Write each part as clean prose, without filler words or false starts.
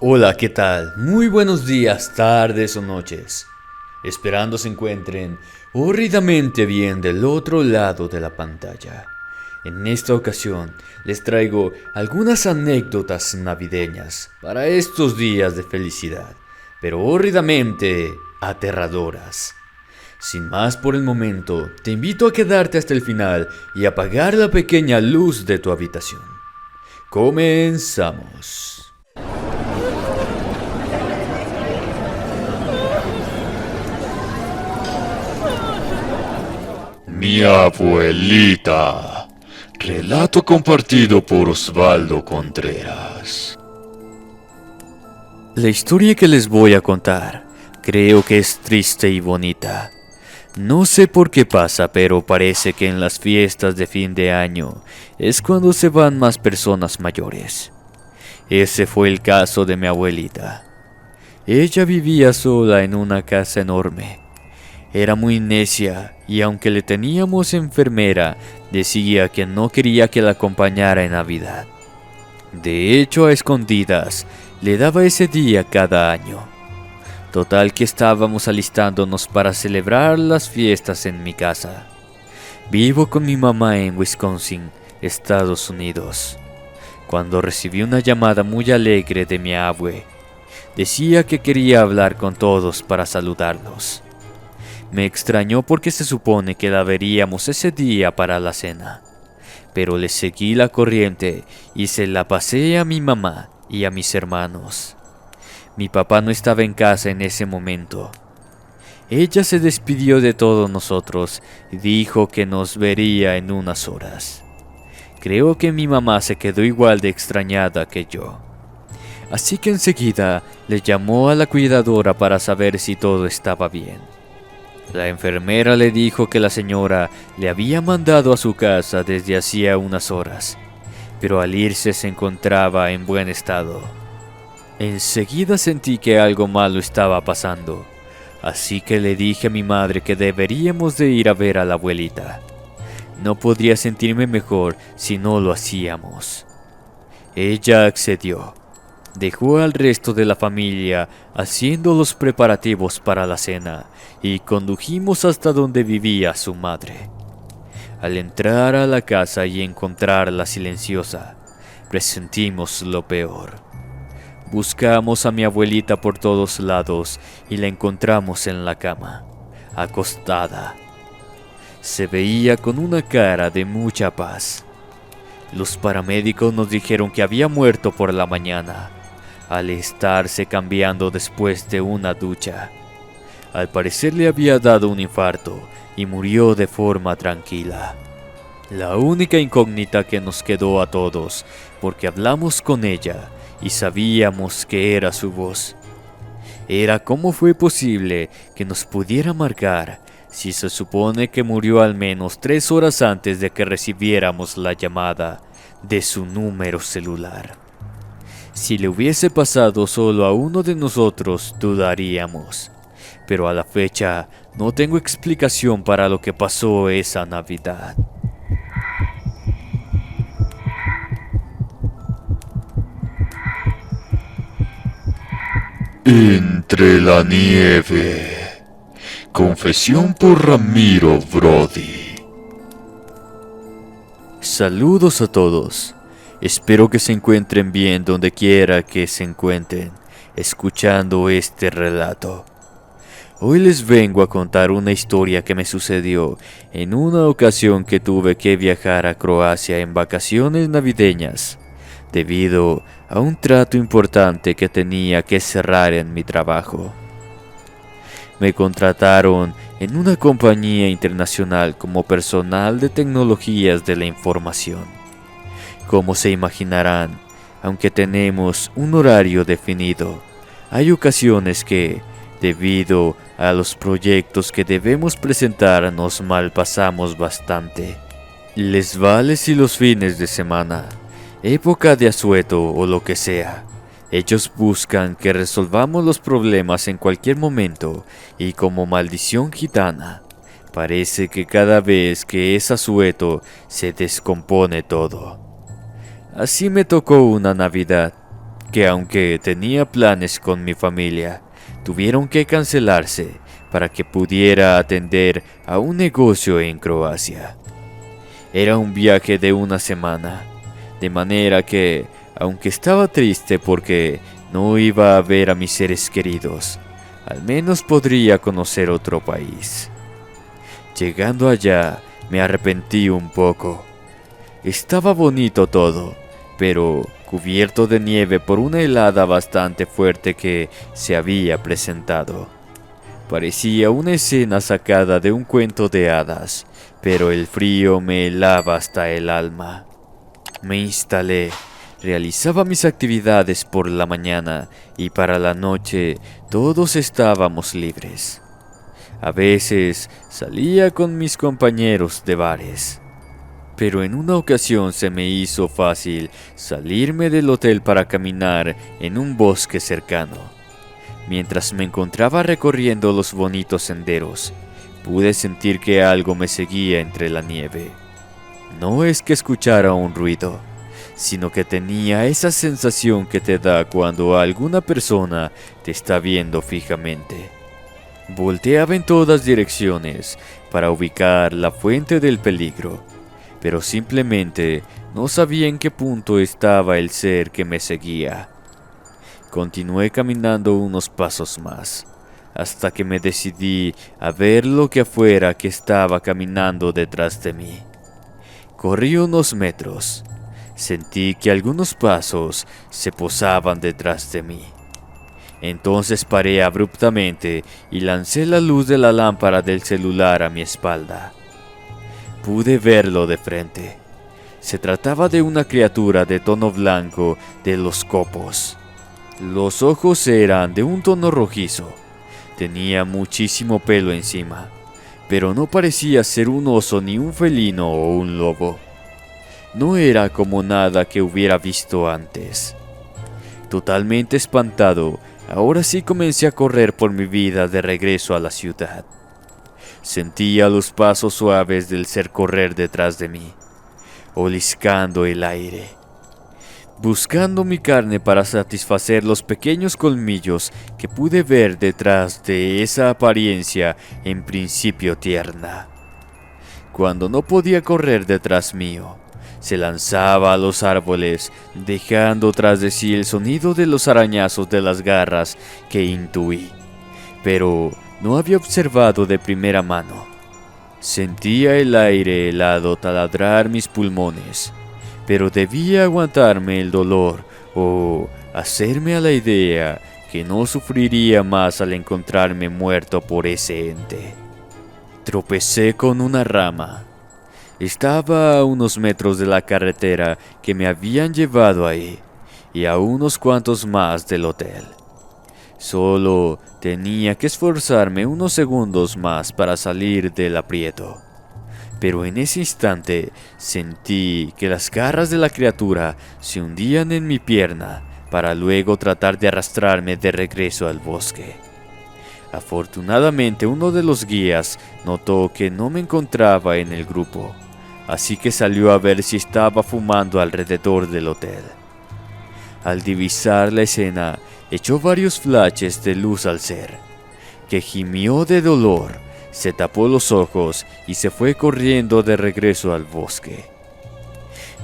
Hola, ¿qué tal? Muy buenos días, tardes o noches. Esperando se encuentren horridamente bien del otro lado de la pantalla. En esta ocasión les traigo algunas anécdotas navideñas para estos días de felicidad, pero horridamente aterradoras. Sin más por el momento, te invito a quedarte hasta el final y apagar la pequeña luz de tu habitación. Comenzamos. Mi abuelita. Relato compartido por Osvaldo Contreras. La historia que les voy a contar creo que es triste y bonita. No sé por qué pasa, pero parece que en las fiestas de fin de año es cuando se van más personas mayores. Ese fue el caso de mi abuelita. Ella vivía sola en una casa enorme. Era muy necia y aunque le teníamos enfermera, decía que no quería que la acompañara en Navidad. De hecho, a escondidas, le daba ese día cada año. Total que estábamos alistándonos para celebrar las fiestas en mi casa. Vivo con mi mamá en Wisconsin, Estados Unidos. Cuando recibí una llamada muy alegre de mi abue, decía que quería hablar con todos para saludarlos. Me extrañó porque se supone que la veríamos ese día para la cena, pero le seguí la corriente y se la pasé a mi mamá y a mis hermanos. Mi papá no estaba en casa en ese momento. Ella se despidió de todos nosotros y dijo que nos vería en unas horas. Creo que mi mamá se quedó igual de extrañada que yo. Así que enseguida le llamó a la cuidadora para saber si todo estaba bien. La enfermera le dijo que la señora le había mandado a su casa desde hacía unas horas, pero al irse se encontraba en buen estado. Enseguida sentí que algo malo estaba pasando, así que le dije a mi madre que deberíamos de ir a ver a la abuelita. No podría sentirme mejor si no lo hacíamos. Ella accedió. Dejó al resto de la familia haciendo los preparativos para la cena y condujimos hasta donde vivía su madre. Al entrar a la casa y encontrarla silenciosa, presentimos lo peor. Buscamos a mi abuelita por todos lados y la encontramos en la cama, acostada. Se veía con una cara de mucha paz. Los paramédicos nos dijeron que había muerto por la mañana, al estarse cambiando después de una ducha. Al parecer le había dado un infarto y murió de forma tranquila. La única incógnita que nos quedó a todos, porque hablamos con ella y sabíamos que era su voz, era cómo fue posible que nos pudiera marcar si se supone que murió al menos 3 horas antes de que recibiéramos la llamada de su número celular. Si le hubiese pasado solo a uno de nosotros, dudaríamos. Pero a la fecha no tengo explicación para lo que pasó esa Navidad. Entre la nieve. Confesión por Ramiro Brody. Saludos a todos. Espero que se encuentren bien donde quiera que se encuentren, escuchando este relato. Hoy les vengo a contar una historia que me sucedió en una ocasión que tuve que viajar a Croacia en vacaciones navideñas, debido a un trato importante que tenía que cerrar en mi trabajo. Me contrataron en una compañía internacional como personal de tecnologías de la información. Como se imaginarán, aunque tenemos un horario definido, hay ocasiones que, debido a los proyectos que debemos presentar, nos malpasamos bastante. Les vale si los fines de semana, época de asueto o lo que sea, ellos buscan que resolvamos los problemas en cualquier momento y como maldición gitana, parece que cada vez que es asueto se descompone todo. Así me tocó una Navidad. que aunque tenía planes con mi familia, tuvieron que cancelarse para que pudiera atender a un negocio en Croacia. Era un viaje de una semana, de manera que, aunque estaba triste porque no iba a ver a mis seres queridos, al menos podría conocer otro país. Llegando allá, me arrepentí un poco. Estaba bonito todo, pero cubierto de nieve por una helada bastante fuerte que se había presentado. Parecía una escena sacada de un cuento de hadas, pero el frío me helaba hasta el alma. Me instalé, realizaba mis actividades por la mañana y para la noche todos estábamos libres. A veces salía con mis compañeros de bares, pero en una ocasión se me hizo fácil salirme del hotel para caminar en un bosque cercano. Mientras me encontraba recorriendo los bonitos senderos, pude sentir que algo me seguía entre la nieve. No es que escuchara un ruido, sino que tenía esa sensación que te da cuando alguna persona te está viendo fijamente. Volteaba en todas direcciones para ubicar la fuente del peligro, pero simplemente no sabía en qué punto estaba el ser que me seguía. Continué caminando unos pasos más, hasta que me decidí a ver lo que afuera que estaba caminando detrás de mí. Corrí unos metros. Sentí que algunos pasos se posaban detrás de mí. Entonces paré abruptamente y lancé la luz de la lámpara del celular a mi espalda. Pude verlo de frente. Se trataba de una criatura de tono blanco de los copos. Los ojos eran de un tono rojizo. Tenía muchísimo pelo encima, pero no parecía ser un oso ni un felino o un lobo. No era como nada que hubiera visto antes. Totalmente espantado, ahora sí comencé a correr por mi vida de regreso a la ciudad. Sentía los pasos suaves del ser correr detrás de mí, oliscando el aire, buscando mi carne para satisfacer los pequeños colmillos que pude ver detrás de esa apariencia en principio tierna. Cuando no podía correr detrás mío, se lanzaba a los árboles, dejando tras de sí el sonido de los arañazos de las garras que intuí, pero no había observado de primera mano. Sentía el aire helado taladrar mis pulmones, pero debía aguantarme el dolor o hacerme a la idea que no sufriría más al encontrarme muerto por ese ente. Tropecé con una rama. Estaba a unos metros de la carretera que me habían llevado ahí y a unos cuantos más del hotel. Solo tenía que esforzarme unos segundos más para salir del aprieto. Pero en ese instante sentí que las garras de la criatura se hundían en mi pierna para luego tratar de arrastrarme de regreso al bosque. Afortunadamente uno de los guías notó que no me encontraba en el grupo, así que salió a ver si estaba fumando alrededor del hotel. Al divisar la escena, echó varios flashes de luz al ser, que gimió de dolor, se tapó los ojos y se fue corriendo de regreso al bosque.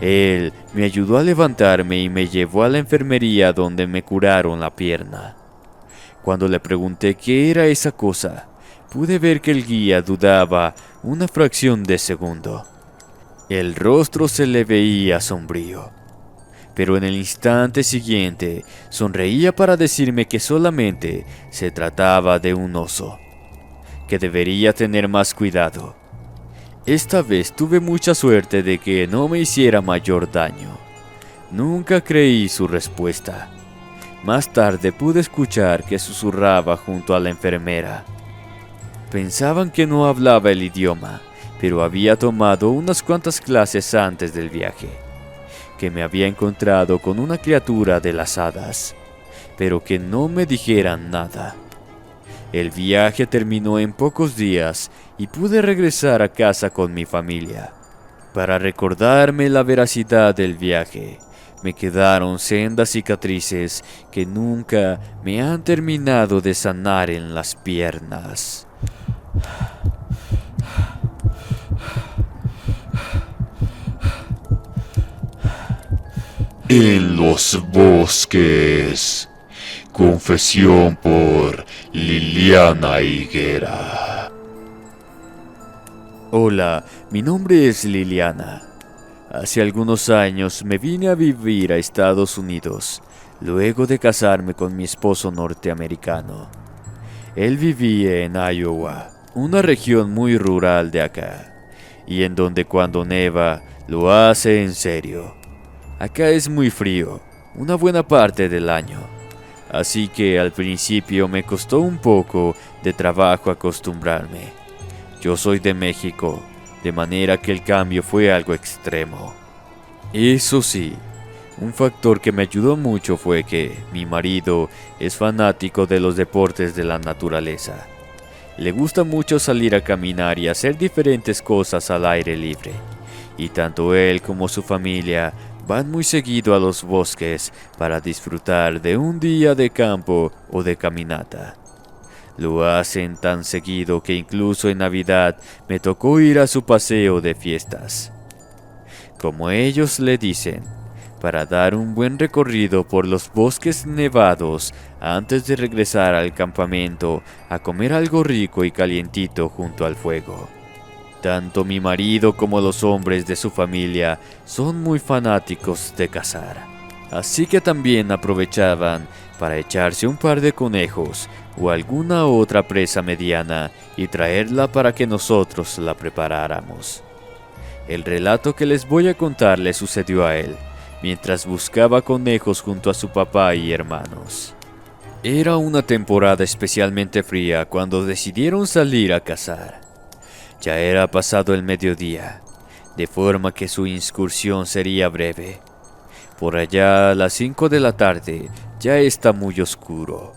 Él me ayudó a levantarme y me llevó a la enfermería donde me curaron la pierna. Cuando le pregunté qué era esa cosa, pude ver que el guía dudaba una fracción de segundo. El rostro se le veía sombrío, pero en el instante siguiente sonreía para decirme que solamente se trataba de un oso, que debería tener más cuidado. Esta vez tuve mucha suerte de que no me hiciera mayor daño. Nunca creí su respuesta. Más tarde pude escuchar que susurraba junto a la enfermera. Pensaban que no hablaba el idioma, pero había tomado unas cuantas clases antes del viaje, que me había encontrado con una criatura de las hadas, pero que no me dijeran nada. El viaje terminó en pocos días y pude regresar a casa con mi familia. Para recordarme la veracidad del viaje, Me quedaron sendas cicatrices que nunca me han terminado de sanar en las piernas. En los bosques. Confesión por Liliana Higuera. Hola, mi nombre es Liliana. Hace algunos años me vine a vivir a Estados Unidos, luego de casarme con mi esposo norteamericano. Él vivía en Iowa, una región muy rural de acá, y en donde cuando neva lo hace en serio. Acá es muy frío, una buena parte del año, así que al principio me costó un poco de trabajo acostumbrarme. Yo soy de México, de manera que el cambio fue algo extremo. Eso sí, un factor que me ayudó mucho fue que mi marido es fanático de los deportes de la naturaleza. Le gusta mucho salir a caminar y hacer diferentes cosas al aire libre, y tanto él como su familia van muy seguido a los bosques para disfrutar de un día de campo o de caminata. Lo hacen tan seguido que incluso en Navidad me tocó ir a su paseo de fiestas. Como ellos le dicen, para dar un buen recorrido por los bosques nevados antes de regresar al campamento a comer algo rico y calientito junto al fuego. Tanto mi marido como los hombres de su familia son muy fanáticos de cazar, así que también aprovechaban para echarse un par de conejos o alguna otra presa mediana y traerla para que nosotros la preparáramos. El relato que les voy a contar le sucedió a él, mientras buscaba conejos junto a su papá y hermanos. Era una temporada especialmente fría cuando decidieron salir a cazar. Ya era pasado el mediodía, de forma que su incursión sería breve. Por allá a las 5 de la tarde ya está muy oscuro.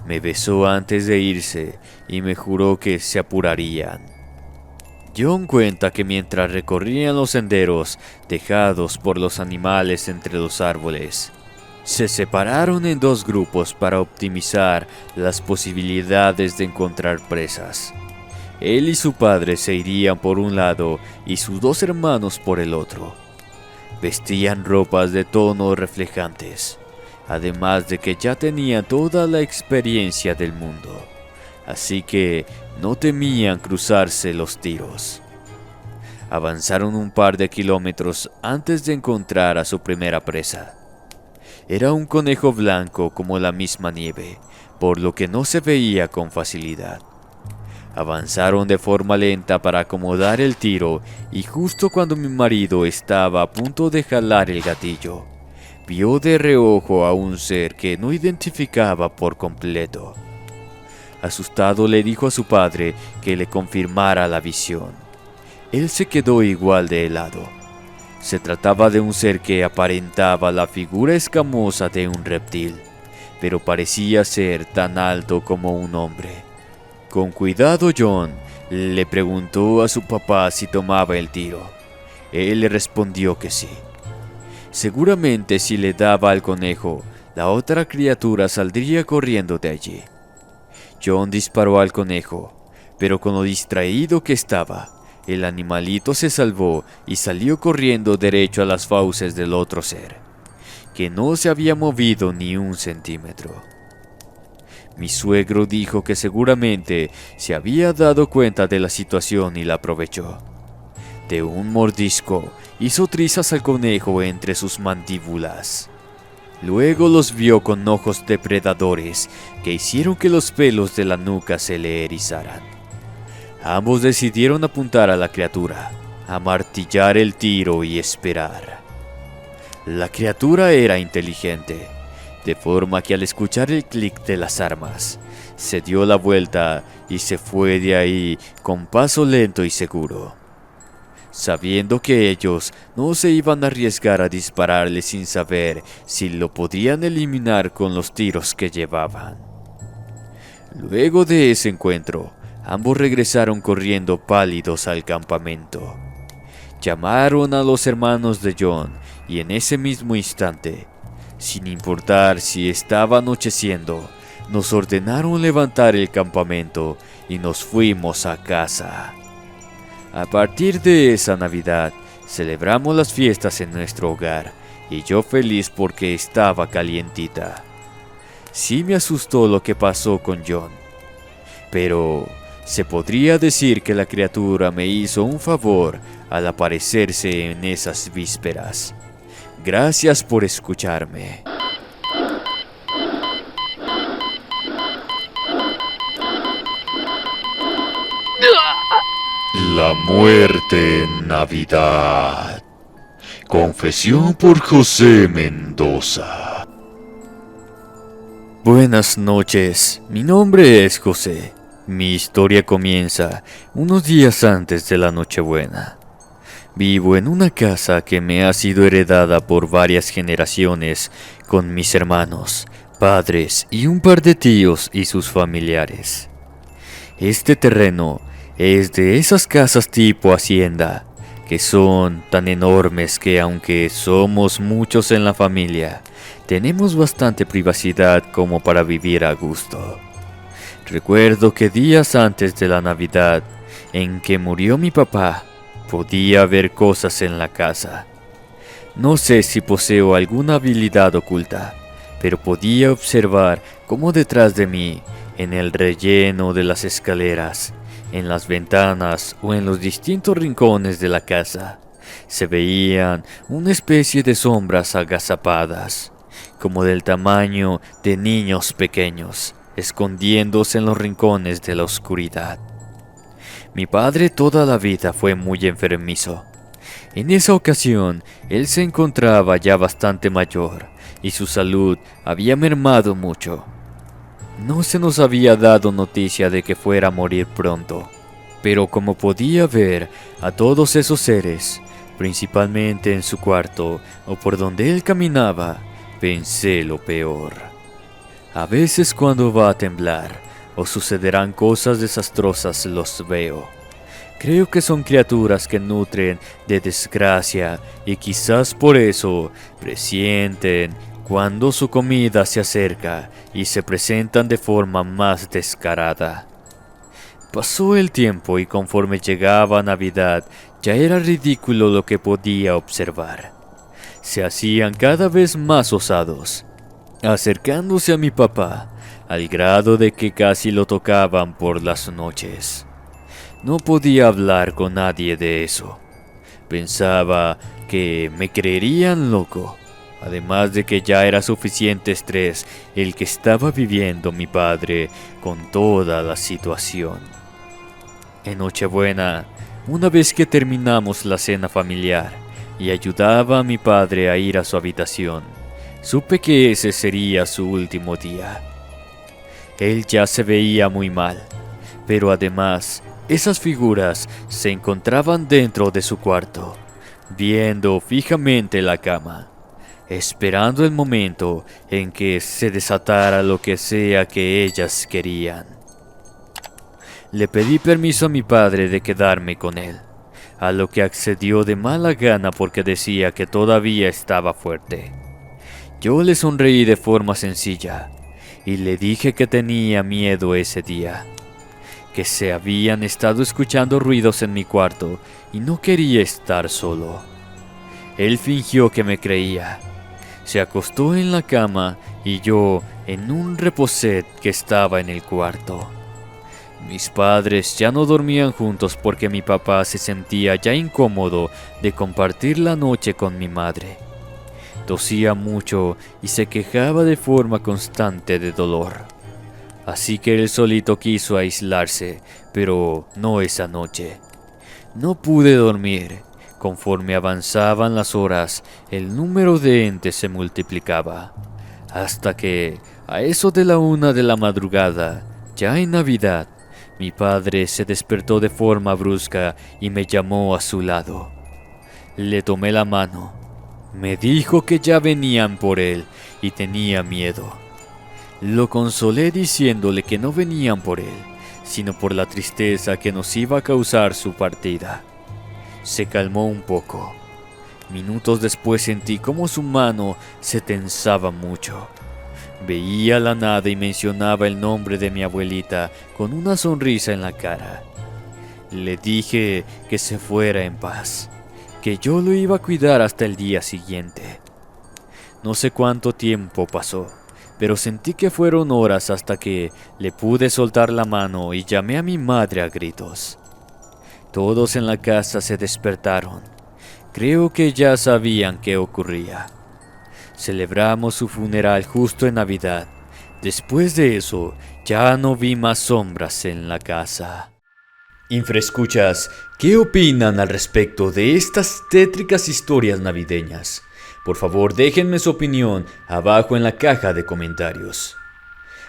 Me besó antes de irse y me juró que se apurarían. John cuenta que mientras recorrían los senderos dejados por los animales entre los árboles, se separaron en dos grupos para optimizar las posibilidades de encontrar presas. Él y su padre se irían por un lado y sus dos hermanos por el otro. Vestían ropas de tonos reflejantes, además de que ya tenían toda la experiencia del mundo, así que no temían cruzarse los tiros. Avanzaron un par de kilómetros antes de encontrar a su primera presa. Era un conejo blanco como la misma nieve, por lo que no se veía con facilidad. Avanzaron de forma lenta para acomodar el tiro y justo cuando mi marido estaba a punto de jalar el gatillo, vio de reojo a un ser que no identificaba por completo. Asustado le dijo a su padre que le confirmara la visión. Él se quedó igual de helado. Se trataba de un ser que aparentaba la figura escamosa de un reptil, pero parecía ser tan alto como un hombre. Con cuidado, John le preguntó a su papá si tomaba el tiro. Él le respondió que sí. Seguramente si le daba al conejo, la otra criatura saldría corriendo de allí. John disparó al conejo, pero con lo distraído que estaba, el animalito se salvó y salió corriendo derecho a las fauces del otro ser, que no se había movido ni un centímetro. Mi suegro dijo que seguramente se había dado cuenta de la situación y la aprovechó. De un mordisco, hizo trizas al conejo entre sus mandíbulas. Luego los vio con ojos depredadores que hicieron que los pelos de la nuca se le erizaran. Ambos decidieron apuntar a la criatura, amartillar el tiro y esperar. La criatura era inteligente, de forma que al escuchar el clic de las armas, se dio la vuelta y se fue de ahí con paso lento y seguro, sabiendo que ellos no se iban a arriesgar a dispararle sin saber si lo podían eliminar con los tiros que llevaban. Luego de ese encuentro, ambos regresaron corriendo pálidos al campamento. Llamaron a los hermanos de John y en ese mismo instante, sin importar si estaba anocheciendo, nos ordenaron levantar el campamento y nos fuimos a casa. A partir de esa Navidad, celebramos las fiestas en nuestro hogar y yo feliz porque estaba calientita. Sí me asustó lo que pasó con John, pero se podría decir que la criatura me hizo un favor al aparecerse en esas vísperas. Gracias por escucharme. La muerte en Navidad. Confesión por José Mendoza. Buenas noches, mi nombre es José. Mi historia comienza unos días antes de la Nochebuena. Vivo en una casa que me ha sido heredada por varias generaciones con mis hermanos, padres y un par de tíos y sus familiares. Este terreno es de esas casas tipo hacienda, que son tan enormes que aunque somos muchos en la familia, tenemos bastante privacidad como para vivir a gusto. Recuerdo que días antes de la Navidad, en que murió mi papá, podía ver cosas en la casa. No sé si poseo alguna habilidad oculta, pero podía observar cómo detrás de mí, en el relleno de las escaleras, en las ventanas o en los distintos rincones de la casa, se veían una especie de sombras agazapadas, como del tamaño de niños pequeños, escondiéndose en los rincones de la oscuridad. Mi padre toda la vida fue muy enfermizo. En esa ocasión, él se encontraba ya bastante mayor y su salud había mermado mucho. No se nos había dado noticia de que fuera a morir pronto, pero como podía ver a todos esos seres, principalmente en su cuarto o por donde él caminaba, pensé lo peor. A veces cuando va a temblar o sucederán cosas desastrosas los veo. Creo que son criaturas que nutren de desgracia y quizás por eso presienten cuando su comida se acerca y se presentan de forma más descarada. Pasó el tiempo y conforme llegaba Navidad ya era ridículo lo que podía observar. Se hacían cada vez más osados, acercándose a mi papá, al grado de que casi lo tocaban por las noches. No podía hablar con nadie de eso. Pensaba que me creerían loco. Además de que ya era suficiente estrés el que estaba viviendo mi padre con toda la situación. En Nochebuena, una vez que terminamos la cena familiar y ayudaba a mi padre a ir a su habitación, supe que ese sería su último día. Él ya se veía muy mal, pero además, esas figuras se encontraban dentro de su cuarto, viendo fijamente la cama, esperando el momento en que se desatara lo que sea que ellas querían. Le pedí permiso a mi padre de quedarme con él, a lo que accedió de mala gana porque decía que todavía estaba fuerte. Yo le sonreí de forma sencilla y le dije que tenía miedo ese día, que se habían estado escuchando ruidos en mi cuarto y no quería estar solo. Él fingió que me creía. Se acostó en la cama y yo en un reposet que estaba en el cuarto. Mis padres ya no dormían juntos porque mi papá se sentía ya incómodo de compartir la noche con mi madre. Tosía mucho y se quejaba de forma constante de dolor. Así que él solito quiso aislarse, pero no esa noche. No pude dormir. Conforme avanzaban las horas, el número de entes se multiplicaba, hasta que, a eso de la 1 de la madrugada, ya en Navidad, mi padre se despertó de forma brusca y me llamó a su lado. Le tomé la mano. Me dijo que ya venían por él y tenía miedo. Lo consolé diciéndole que no venían por él, sino por la tristeza que nos iba a causar su partida. Se calmó un poco. Minutos después sentí como su mano se tensaba mucho. Veía la nada y mencionaba el nombre de mi abuelita con una sonrisa en la cara. Le dije que se fuera en paz, que yo lo iba a cuidar hasta el día siguiente. No sé cuánto tiempo pasó, pero sentí que fueron horas hasta que le pude soltar la mano y llamé a mi madre a gritos. Todos en la casa se despertaron. Creo que ya sabían qué ocurría. Celebramos su funeral justo en Navidad. Después de eso, ya no vi más sombras en la casa. Infraescuchas, ¿qué opinan al respecto de estas tétricas historias navideñas? Por favor, déjenme su opinión abajo en la caja de comentarios.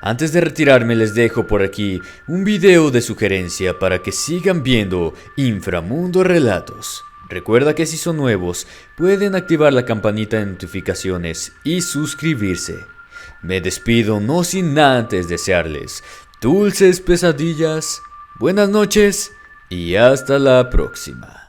Antes de retirarme les dejo por aquí un video de sugerencia para que sigan viendo Inframundo Relatos. Recuerda que si son nuevos, pueden activar la campanita de notificaciones y suscribirse. Me despido no sin antes desearles dulces pesadillas, buenas noches y hasta la próxima.